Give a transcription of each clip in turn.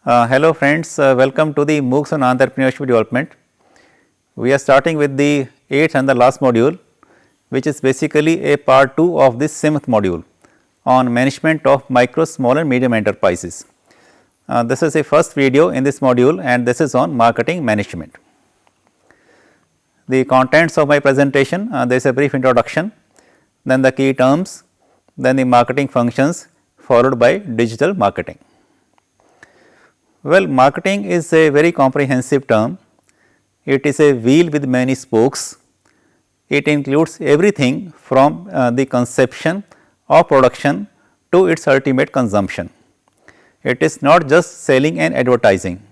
Hello friends, welcome to the MOOCs on Entrepreneurship Development. We are starting with the 8th and the last module, which is basically a part 2 of this 7th module on management of micro, small and medium enterprises. This is a first video in this module and this is on marketing management. The contents of my presentation, there is a brief introduction, then the key terms, then the marketing functions followed by digital marketing. Well, marketing is a very comprehensive term. It is a wheel with many spokes. It includes everything from the conception or production to its ultimate consumption. It is not just selling and advertising.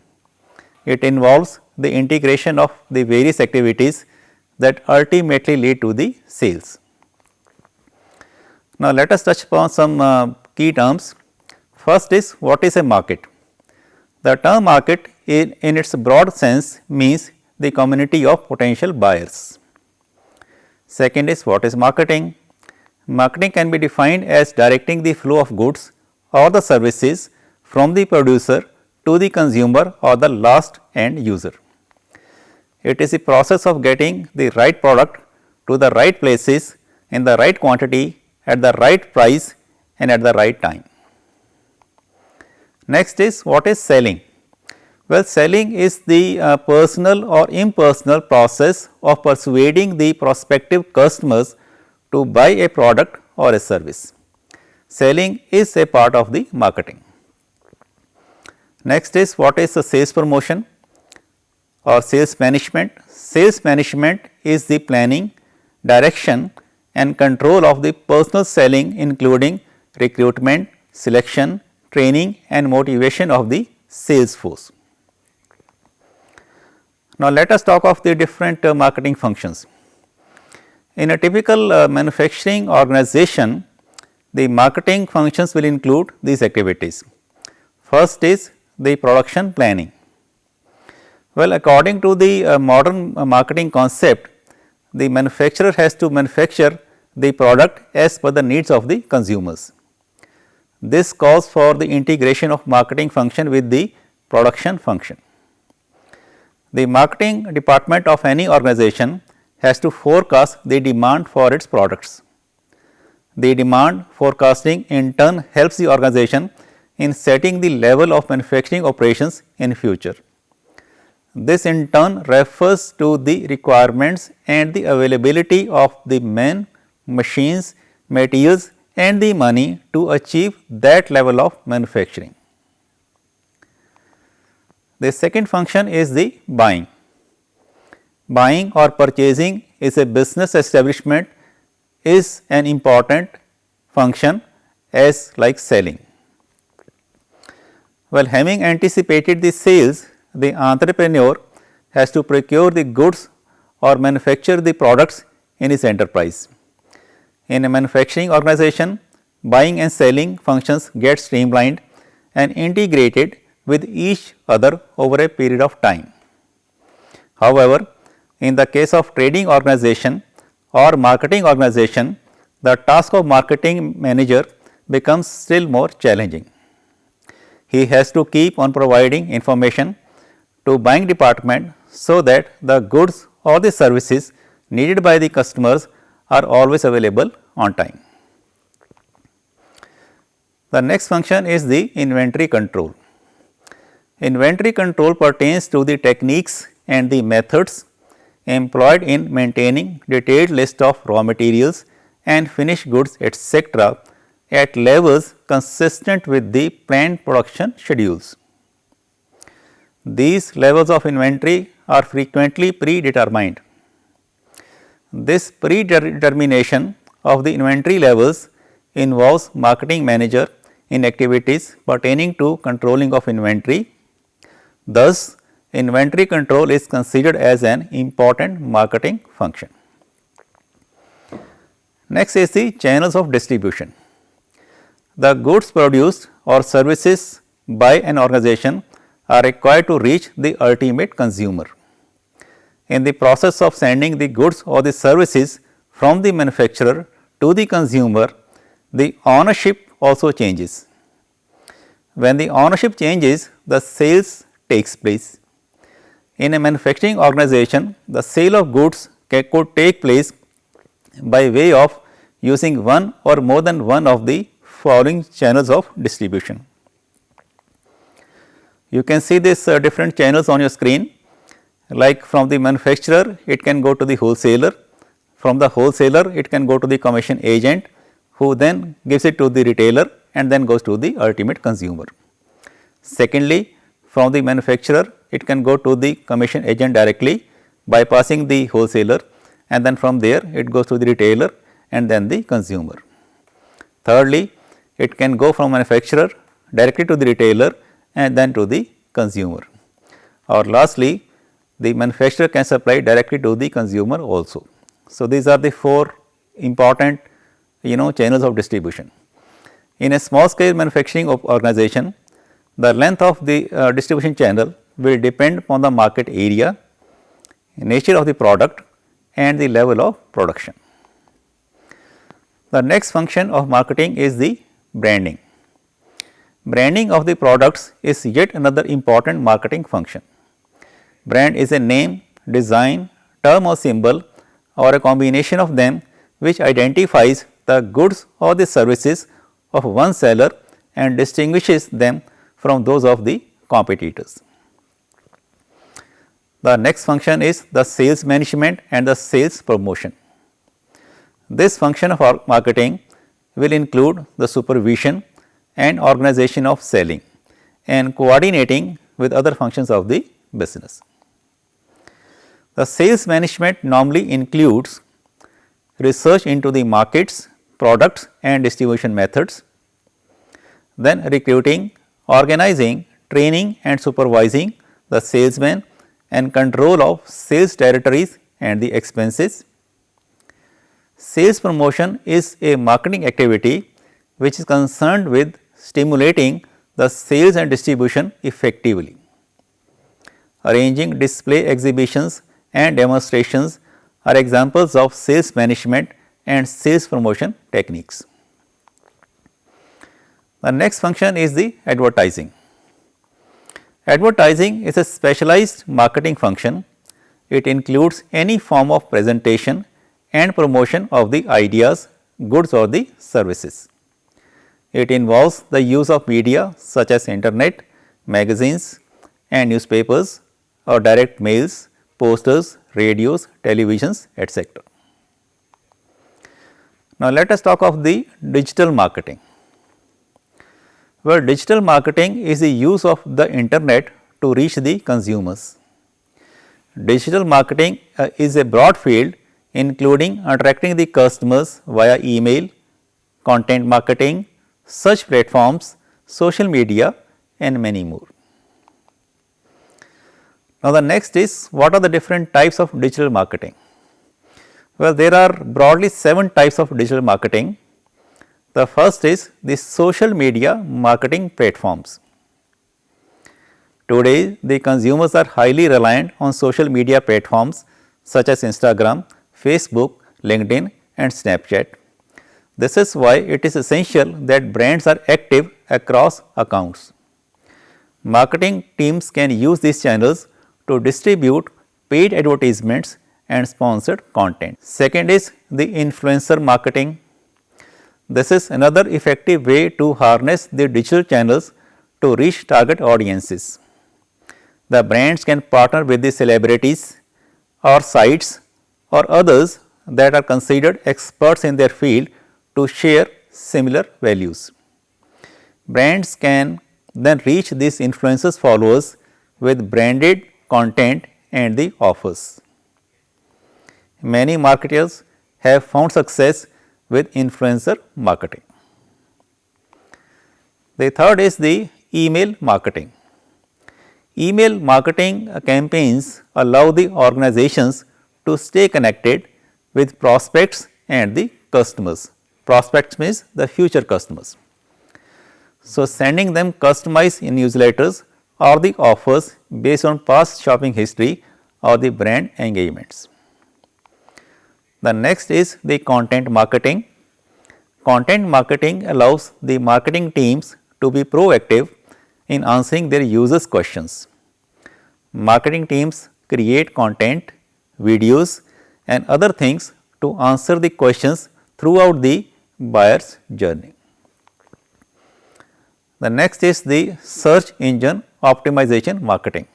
It involves the integration of the various activities that ultimately lead to the sales. Now, let us touch upon some key terms. First is, what is a market? The term market in its broad sense means the community of potential buyers. Second is, what is marketing? Marketing can be defined as directing the flow of goods or the services from the producer to the consumer or the last end user. It is the process of getting the right product to the right places in the right quantity at the right price and at the right time. Next is, what is selling? Well, selling is the personal or impersonal process of persuading the prospective customers to buy a product or a service. Selling is a part of the marketing. Next is, what is the sales promotion or sales management? Sales management is the planning, direction and control of the personal selling, including recruitment, selection, training and motivation of the sales force. Now, let us talk of the different marketing functions. In a typical manufacturing organization, the marketing functions will include these activities. First is the production planning. Well, according to the modern marketing concept, the manufacturer has to manufacture the product as per the needs of the consumers. This calls for the integration of marketing function with the production function. The marketing department of any organization has to forecast the demand for its products. The demand forecasting in turn helps the organization in setting the level of manufacturing operations in future. This in turn refers to the requirements and the availability of the men, machines, materials and the money to achieve that level of manufacturing. The second function is the buying. Buying or purchasing is a business establishment is an important function as like selling. Well, having anticipated the sales, the entrepreneur has to procure the goods or manufacture the products in his enterprise. In a manufacturing organization, buying and selling functions get streamlined and integrated with each other over a period of time. However, in the case of trading organization or marketing organization, the task of marketing manager becomes still more challenging. He has to keep on providing information to buying department so that the goods or the services needed by the customers are always available on time. The next function is the inventory control. Inventory control pertains to the techniques and the methods employed in maintaining detailed list of raw materials and finished goods etc. at levels consistent with the planned production schedules. These levels of inventory are frequently predetermined. This predetermination of the inventory levels involves marketing manager in activities pertaining to controlling of inventory. Thus, inventory control is considered as an important marketing function. Next is the channels of distribution. The goods produced or services by an organization are required to reach the ultimate consumer. In the process of sending the goods or the services from the manufacturer to the consumer, the ownership also changes. when the ownership changes, the sales takes place. In a manufacturing organization, the sale of goods could take place by way of using one or more than one of the following channels of distribution. You can see these different channels on your screen, like from the manufacturer it can go to the wholesaler, from the wholesaler it can go to the commission agent, who then gives it to the retailer and then goes to the ultimate consumer. Secondly, from the manufacturer it can go to the commission agent directly bypassing the wholesaler, and then from there it goes to the retailer and then the consumer. Thirdly, it can go from manufacturer directly to the retailer and then to the consumer. Or lastly, the manufacturer can supply directly to the consumer also. So, these are the four important channels of distribution. In a small scale manufacturing organization, the length of the distribution channel will depend upon the market area, nature of the product and the level of production. The next function of marketing is the branding. Branding of the products is yet another important marketing function. Brand is a name, design, term or symbol or a combination of them which identifies the goods or the services of one seller and distinguishes them from those of the competitors. The next function is the sales management and the sales promotion. This function of marketing will include the supervision and organization of selling and coordinating with other functions of the business. The sales management normally includes research into the markets, products and distribution methods, then recruiting, organizing, training and supervising the salesmen and control of sales territories and the expenses. Sales promotion is a marketing activity which is concerned with stimulating the sales and distribution effectively. Arranging display exhibitions and demonstrations are examples of sales management and sales promotion techniques. The next function is the advertising. Advertising is a specialized marketing function. It includes any form of presentation and promotion of the ideas, goods or the services. It involves the use of media such as internet, magazines and newspapers or direct mails, posters, radios, televisions, etc. Now, let us talk of the digital marketing. Well, digital marketing is the use of the internet to reach the consumers. Digital marketing is a broad field including attracting the customers via email, content marketing, search platforms, social media and many more. Now, the next is what are the different types of digital marketing? Well, there are broadly 7 types of digital marketing. The first is the social media marketing platforms. Today, the consumers are highly reliant on social media platforms such as Instagram, Facebook, LinkedIn and Snapchat. This is why it is essential that brands are active across accounts. Marketing teams can use these channels to distribute paid advertisements and sponsored content. Second is the influencer marketing. This is another effective way to harness the digital channels to reach target audiences. The brands can partner with the celebrities or sites or others that are considered experts in their field to share similar values. Brands can then reach these influencers followers with branded content and the offers. Many marketers have found success with influencer marketing. The third is the email marketing. Email marketing campaigns allow the organizations to stay connected with prospects and the customers. Prospects means the future customers. So, sending them customized newsletters or the offers based on past shopping history or the brand engagements. The next is the content marketing. Content marketing allows the marketing teams to be proactive in answering their users' questions. Marketing teams create content, videos and other things to answer the questions throughout the buyer's journey. The next is the search engine optimization marketing.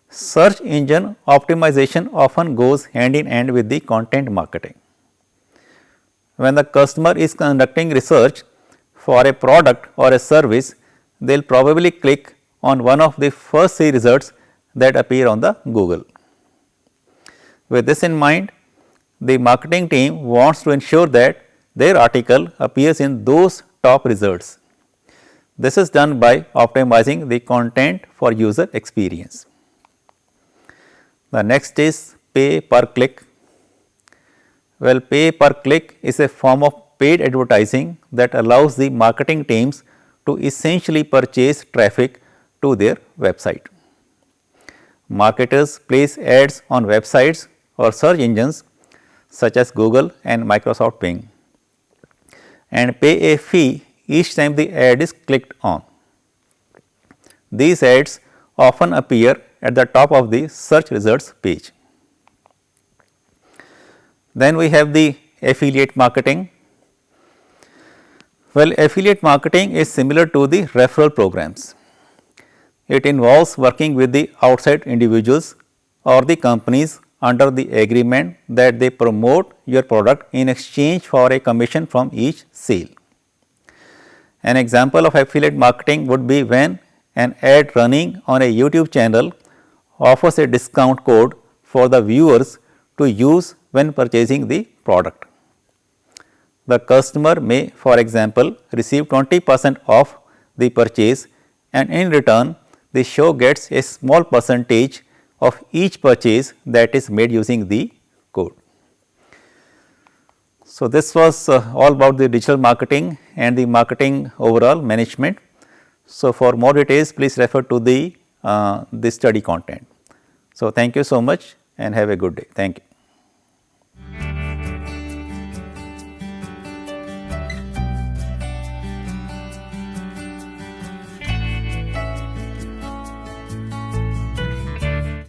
Search engine optimization often goes hand in hand with the content marketing. When the customer is conducting research for a product or a service, they will probably click on one of the first 3 results that appear on the Google. With this in mind, the marketing team wants to ensure that their article appears in those top results. This is done by optimizing the content for user experience. The next is pay per click. Well, pay per click is a form of paid advertising that allows the marketing teams to essentially purchase traffic to their website. Marketers place ads on websites or search engines such as Google and Microsoft Bing and pay a fee each time the ad is clicked on. These ads often appear at the top of the search results page. Then we have the affiliate marketing. Well, affiliate marketing is similar to the referral programs. It involves working with the outside individuals or the companies under the agreement that they promote your product in exchange for a commission from each sale. An example of affiliate marketing would be when an ad running on a YouTube channel offers a discount code for the viewers to use when purchasing the product. The customer may, for example, receive 20% off the purchase and in return the show gets a small percentage of each purchase that is made using the code. So, this was all about the digital marketing and the marketing overall management. So, for more details please refer to the study content. So, thank you so much and have a good day. Thank you.